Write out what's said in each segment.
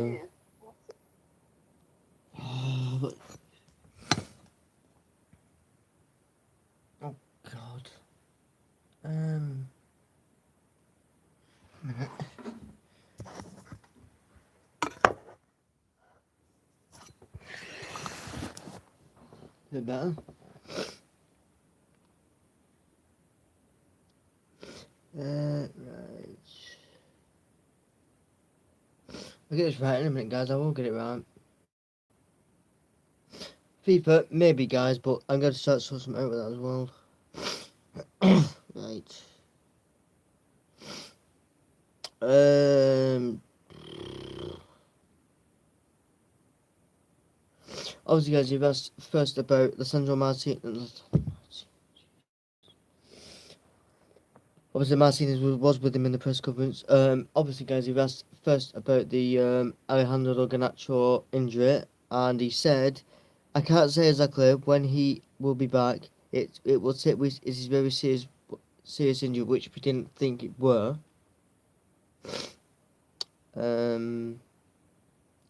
Oh, oh God. Minute. Is it better? Right. I'll get this right in a minute, guys. I will get it right. FIFA, maybe, guys, but I'm going to start sorting out with that as well. Right. Obviously, guys, you've asked first about Lissandro Martinez. Obviously, Martinez was with him in the press conference. Obviously, guys, you've asked first about the Alejandro Garnacho injury, and he said, "I can't say exactly when he will be back. It will take. It is very serious injury, which we didn't think it were. Um,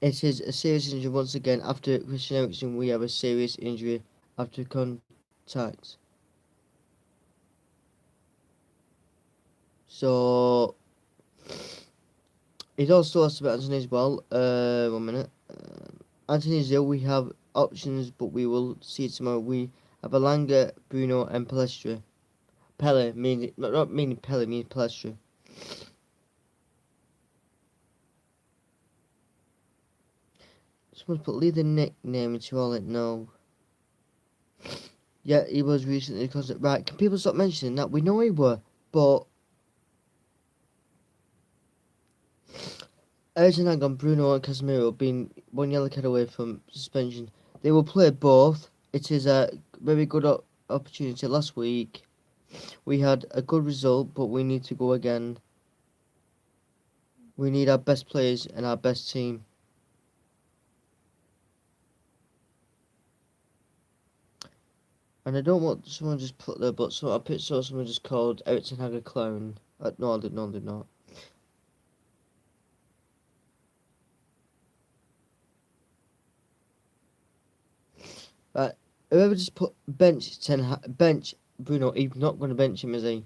it is a serious injury once again after Christian Eriksen. We have a serious injury after contact. So." He's also asked about Anthony as well. 1 minute. Anthony's ill. We have options, but we will see tomorrow. We have Alanga, Bruno, and Palestra. Pele, meaning not meaning Pele, meaning Palestra. Someone's put leave the nickname into all it. No. Yeah, he was recently constant. Right, can people stop mentioning that? We know he were, but Eriksen and Bruno and Casemiro being 1 yellow card away from suspension. They will play both. It is a very good opportunity. Last week we had a good result, but we need to go again. We need our best players and our best team. And I don't want someone just put there, but so I saw someone just called Eriksen Hag a clown. No, I did not. Right, whoever just put bench Bruno, he's not going to bench him, is he?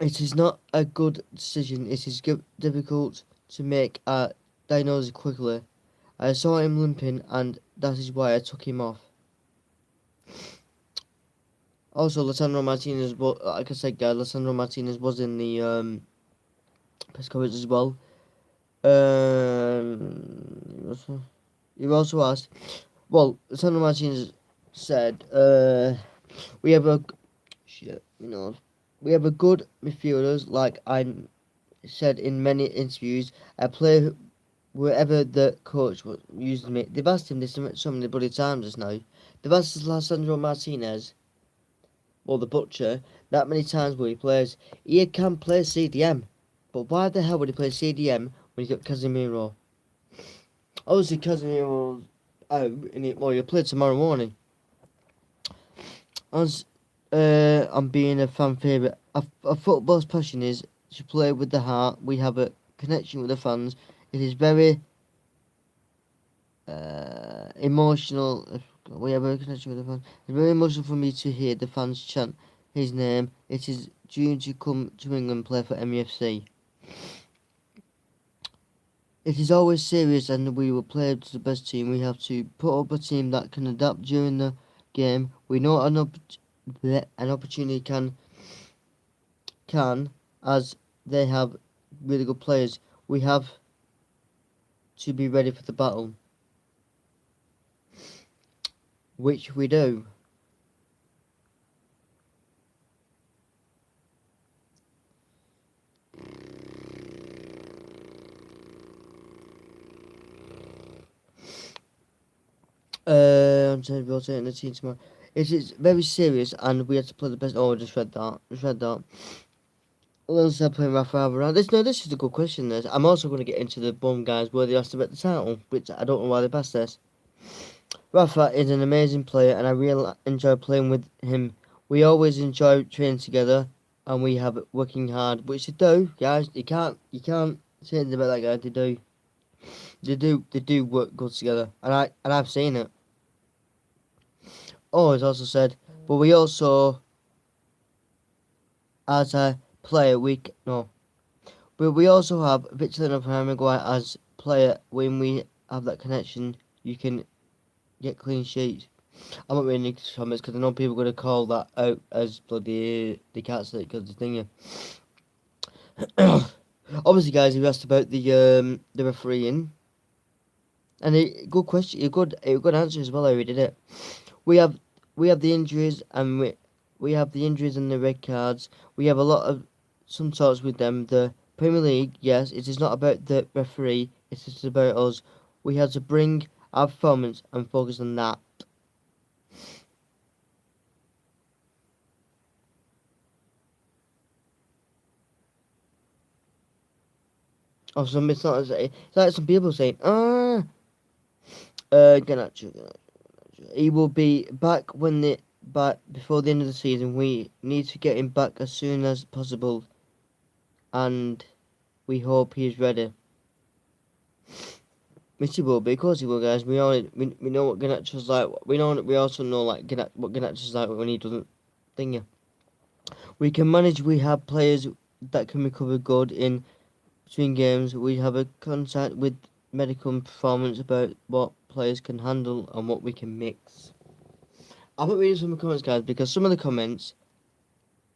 It is not a good decision. It is difficult to make a diagnosis quickly. I saw him limping, and that is why I took him off. Also, Lissandro Martinez, like I said, guys, Lissandro Martinez was in the press conference as well. You also asked. Well, Lissandro Martinez said, "We have a we have a good midfielders. Like I said in many interviews, I play wherever the coach uses me." They've asked him this so many bloody times just now. They've asked Lissandro Martinez, or the Butcher, that many times where he plays. He can play CDM, but why the hell would he play CDM when he's got Casemiro? Obviously, Casemiro's out, well, he'll play tomorrow morning. As I'm being a fan favourite, a football's passion is to play with the heart. We have a connection with the fans. It is very emotional. We have a connection with the fans. It's very emotional for me to hear the fans chant his name. It is due to come to England and play for MUFC. It is always serious, and we will play to the best team. We have to put up a team that can adapt during the game. We know an opportunity can, as they have really good players. We have to be ready for the battle, which we do. I'm saying we're taking the team tomorrow. It is very serious, and we have to play the best. Oh, I just read that. Let's playing Rafa around. This is a good question. This. I'm also going to get into the bum guys where they asked about the title, which I don't know why they passed this. Rafa is an amazing player, and I really enjoy playing with him. We always enjoy training together, and we have working hard, which they do, guys. You can't say anything about that guy. They do. They do work good together, and I've seen it. Oh, it's also said, but we also, as a player, no, but we also have Victor and Harry Maguire as player. When we have that connection, you can get clean sheets. I'm not reading the comments because I know people are going to call that out as bloody they can't say it because the thing. Obviously, guys, you asked about the refereeing, and a good question, a good answer as well. How we did it. We have we have the injuries and we have the injuries and the red cards. We have a lot of some sorts with them. The Premier League, yes, it is not about the referee. It is about us. We have to bring our performance and focus on that. Or some it's not. It's like some people saying, Garnacho. He will be back before the end of the season. We need to get him back as soon as possible, and we hope he is ready. Which he will be, of course he will, guys. We know what Garnacho's like. We also know like what Garnacho's like when he doesn't thing you. We can manage. We have players that can recover good in between games. We have a contact with medical performance about what players can handle and what we can mix. I'm not reading some of the comments, guys, because some of the comments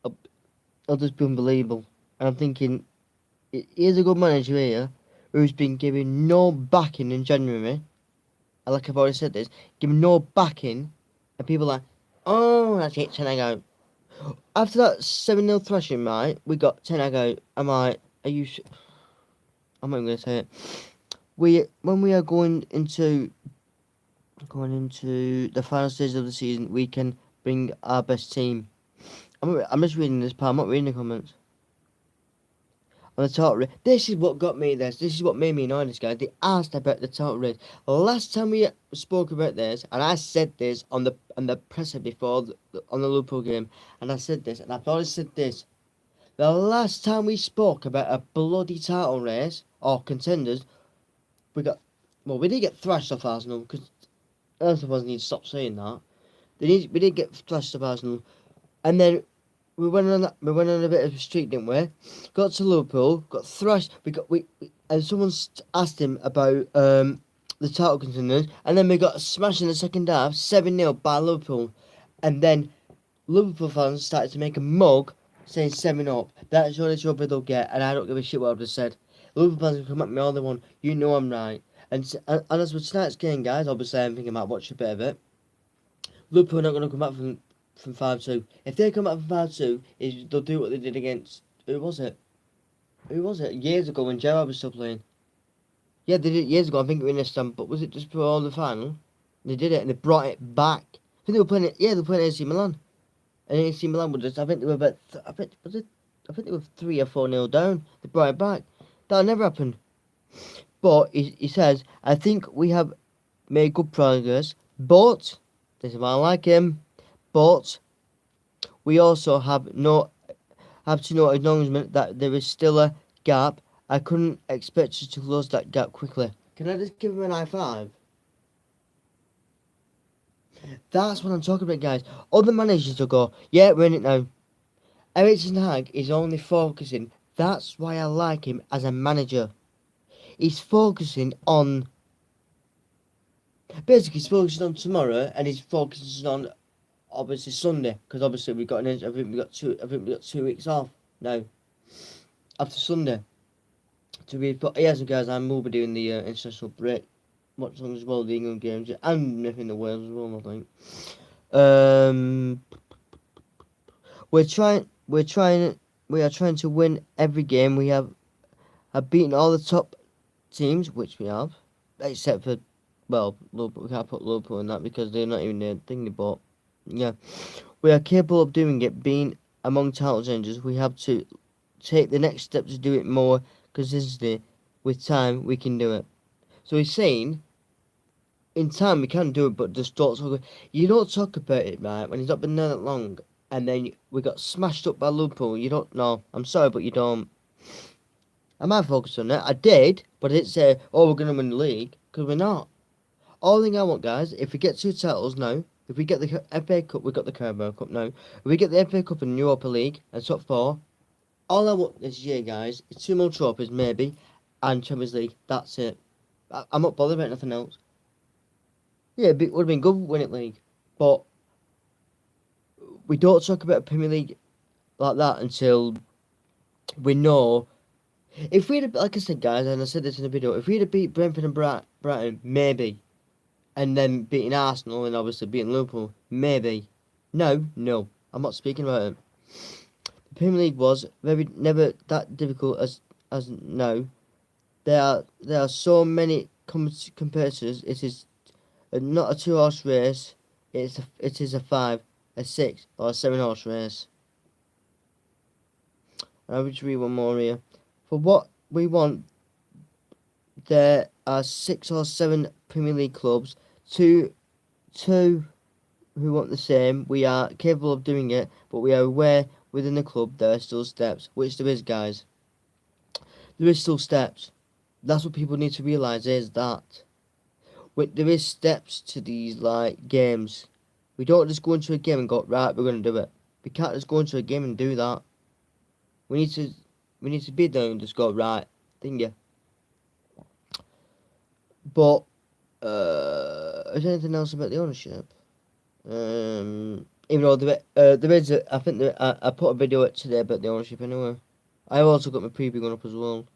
are just unbelievable. And I'm thinking, here's a good manager here who's been given no backing in January. And like I've already said this, given no backing, and people are like, oh, that's it, 10 out. After that 7-0 thrashing, right, we got 10 out. I'm like, are you. I'm not even going to say it. When we are going into the final stage of the season, we can bring our best team. I'm just reading this part. I'm not reading the comments. On the total rate, this is what got me this. This is what made me annoyed. This guy. They asked about the total rate. Last time we spoke about this, and I said this on the presser before on the Liverpool game, and I said this, and I thought I said this. The last time we spoke about a bloody title race or contenders, we did get thrashed off Arsenal because Arsenal need to stop saying that. We did get thrashed off Arsenal, and then we went on a bit of a streak, didn't we? Got to Liverpool, got thrashed. And someone asked him about the title contenders, and then we got smashed in the second half, 7-0 by Liverpool, and then Liverpool fans started to make a mug saying 7 up. That's the only trouble they'll get, and I don't give a shit what I've just said. Liverpool fans can come at me all they want. You know I'm right. And as for tonight's game, guys, obviously I'm thinking about watching a bit of it. Liverpool are not going to come back from 5-2. If they come back from 5-2, they'll do what they did against. Who was it? Who was it? Years ago when Gerrard was still playing. Yeah, they did it years ago. I think it was in Istanbul, but was it just before the final? They did it and they brought it back. I think they were playing it. Yeah, they were playing AC Milan, and AC Milan were just. I think they were about. I think was it. I think they were 3 or 4 nil down. They brought it back. That never happened. But he says, I think we have made good progress, but this is why I like him. But we also have to know acknowledgement that there is still a gap. I couldn't expect us to close that gap quickly. Can I just give him an high five? That's what I'm talking about, guys. Other managers will go, yeah, we're in it now. Eric Ten Hag is only focusing. That's why I like him as a manager. He's focusing on. Basically, he's focusing on tomorrow, and he's focusing on obviously Sunday, because obviously we got. I think we got two. I think we got 2 weeks off now after Sunday. To be, but yes, guys, I will be doing the international break, watching as well the England games and nothing the Wales as well. I think. Um, we are trying to win every game. We have beaten all the top teams, which we have, except for, well, Liverpool. We can't put Liverpool in that because they're not even the thing they bought. Yeah, we are capable of doing it. Being among title challengers, we have to take the next step to do it more consistently. With time, we can do it. So he's saying, in time we can do it, but just don't talk. You don't talk about it, right? When he's not been there that long, and then we got smashed up by Liverpool. You don't know. I'm sorry, but you don't. I might focus on it. I did, but I didn't say, oh, we're going to win the league, because we're not. All thing I want, guys, if we get 2 titles now, if we get the FA Cup, we got the Carabao Cup now. If we get the FA Cup and Europa League and top four, all I want this year, guys, is 2 more trophies, maybe, and Champions League. That's it. I'm not bothered about nothing else. Yeah, it would have been good winning league, but we don't talk about Premier League like that until we know. If we'd have, like I said, guys, and I said this in the video, if we'd have beat Brentford and Brighton, maybe, and then beating Arsenal and obviously beating Liverpool, maybe. No, I'm not speaking about it. The Premier League was very never that difficult as now. There are so many competitors. It is not a 2 horse race. It is a 5, a 6, or a 7 horse race. I'll just read one more here. For what we want, there are 6 or 7 Premier League clubs. Two who want the same. We are capable of doing it, but we are aware within the club there are still steps, which there is, guys. There is still steps. That's what people need to realise is that there is steps to these like games. We don't just go into a game and go, right, we're going to do it. We can't just go into a game and do that. We need to be there and just go, right, think you. But is there anything else about the ownership? Even though there is, I think I put a video up today about the ownership anyway. I've also got my preview going up as well.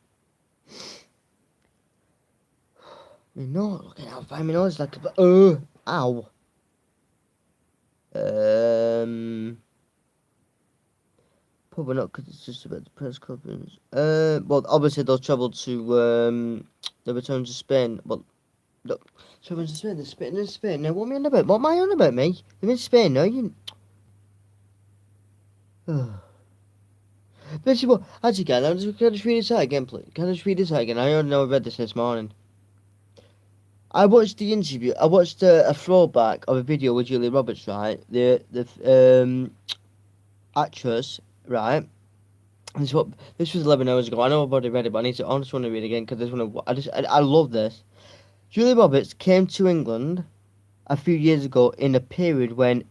No, look at how fine my nose like. Ow. Probably not because it's just about the press conference. Well, obviously they'll travel to the return to Spain. Well, look, travel to Spain. They're in Spain. Now, what am I on about? What am I on about, me? They're in Spain now. You. Basically, what? Actually, can I just read this out again, please? Can I just read this out again? I only know I read this morning. I watched the interview. I watched a throwback of a video with Julia Roberts, right? The actress, right? This was 11 hours ago. I know I've already read it, but I just want to read it again because I love this. Julia Roberts came to England a few years ago in a period when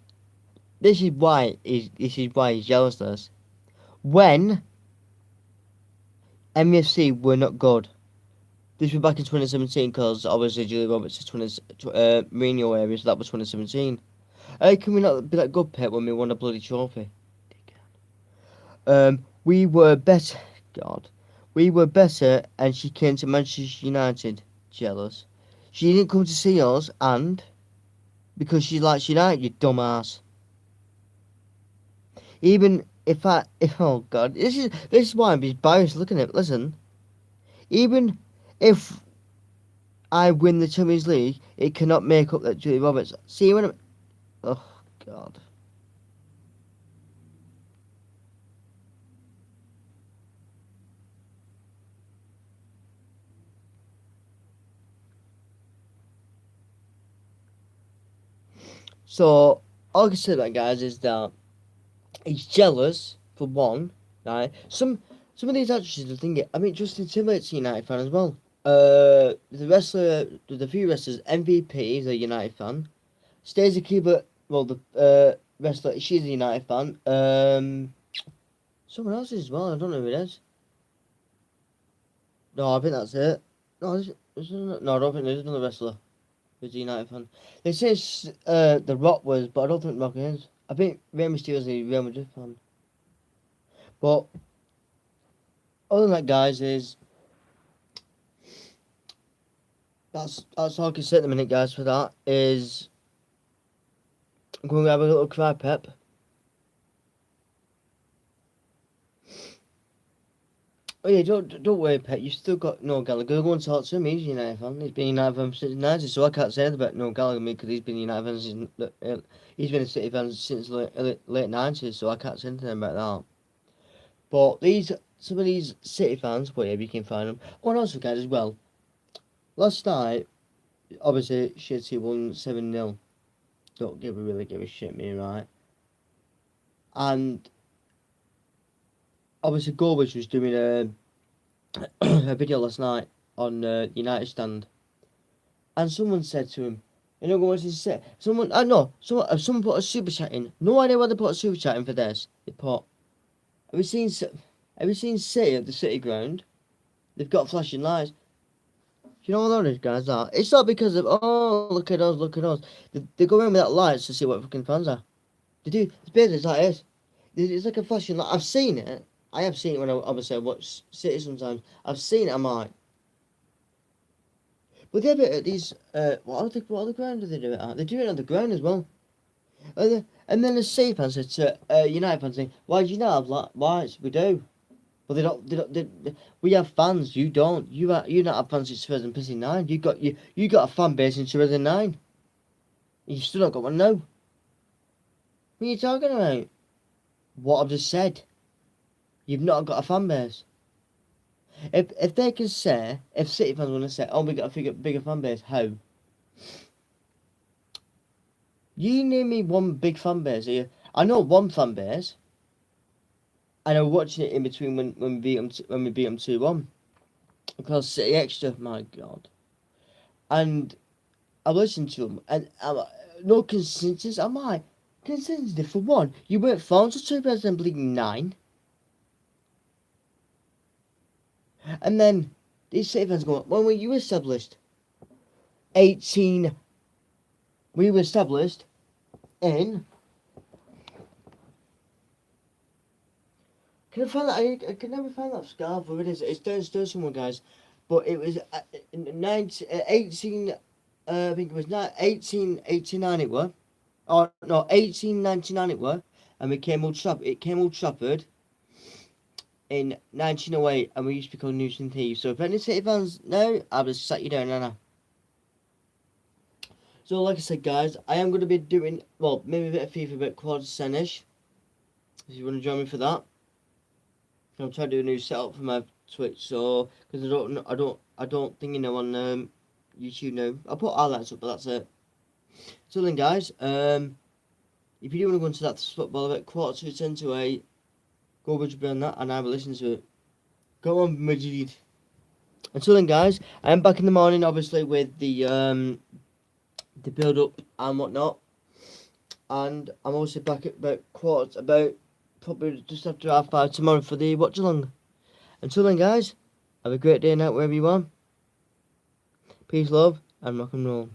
this is why he's jealous of us. When MFC were not good. This was back in 2017 because obviously Julia Roberts is Mourinho area, so that was 2017. How can we not be that good, Pep, when we won a bloody trophy? We were better. God, we were better, and she came to Manchester United. Jealous. She didn't come to see us, and because she likes United, you dumbass. Even if oh God, this is why I'm embarrassed looking at it. Listen, even if I win the Champions League, it cannot make up that Julie Roberts. See when I'm. Oh God. So all I can say about guys is that he's jealous for one, right? Some of these actresses are thinking. I mean, Justin Timberlake's a United fan as well. The few wrestlers, MVP is a United fan. Stacey Keebler, well, the wrestler, she's a United fan. Someone else is as well. I don't know who it is. No, I think that's it. No, no, I don't think there's another wrestler who's a United fan. They say The Rock was, but I don't think Rock is. I think Rey Mysterio is a Real Madrid fan. But other than that, guys, is that's all I can say at the minute, guys. For that is, I'm going to have a little cry, Pep. Oh yeah, don't worry, Pep. You still got Noel Gallagher. Go and talk to him. He's a United fan. He's been a United fan since the 90s, so I can't say anything about Noel Gallagher because he's been a United fan since he's been a City fan since late 90s, so I can't say anything about that. But some of these City fans, wherever you can find them. Oh, and also, guys, as well. Last night, obviously, City won 7-0. Don't really give a shit, me, right? And obviously, Gorbage was doing a video last night on United stand, and someone said to him, "You know what he said? Someone, I know, someone put a super chat in. No idea why they put a super chat in for this. They put, have you seen, have you seen City at the City ground? They've got flashing lights. You know what those guys are? It's not because of, oh, look at us, look at us. They go around with that lights to see what fucking fans are. They do. It's business like this. It's like a flashing light. I've seen it. I have seen it when I obviously watch City sometimes. I've seen it. I'm like, but they're a bit at these. What other ground do they do it at? They do it on the ground as well. And then the City fans said to United fans saying, "Why do you not have lights? We do." Well, they don't. They don't. We have fans. You don't. You not have fans since 2009. You got a fan base in 2009. You still not got one now. What are you talking about? What I've just said. You've not got a fan base. If they can say, if City fans want to say, oh, we got a bigger fan base, how? You name me one big fan base here. I know one fan base. And I'm watching it in between when we beat them 2-1. Because City extra, my God. And I listened to them, and no consensus. I'm like, consensus for one. You weren't formed until 2009. And then these City fans go, when were you established? 18. We were established in. Can I find that? I can never find that scarf. Where it is? It's downstairs somewhere, guys. But it was 18. I think it was 1889. It were. Oh no, 1899. It were. And we came Old Trafford. It came Old Trafford in 1908, and we used to be called Newton Thieves. So if any City fans know, I'll just sat you down, Anna. So like I said, guys, I am going to be doing, well, maybe a bit of FIFA, a bit quad Senish. If you want to join me for that, I'm trying to do a new setup for my Twitch. So because I don't think on YouTube now. I'll put highlights up, but that's it. So then, guys, if you do want to go into that football a bit, 7:45 to 8, go with me on that, and I will listen to it. Go on, Majid. Until then, guys, I am back in the morning, obviously, with the build up and whatnot, and I'm also back at about probably just after 5:30 tomorrow for the watch along. Until then, guys, have a great day and night wherever you are. Peace, love, and rock and roll.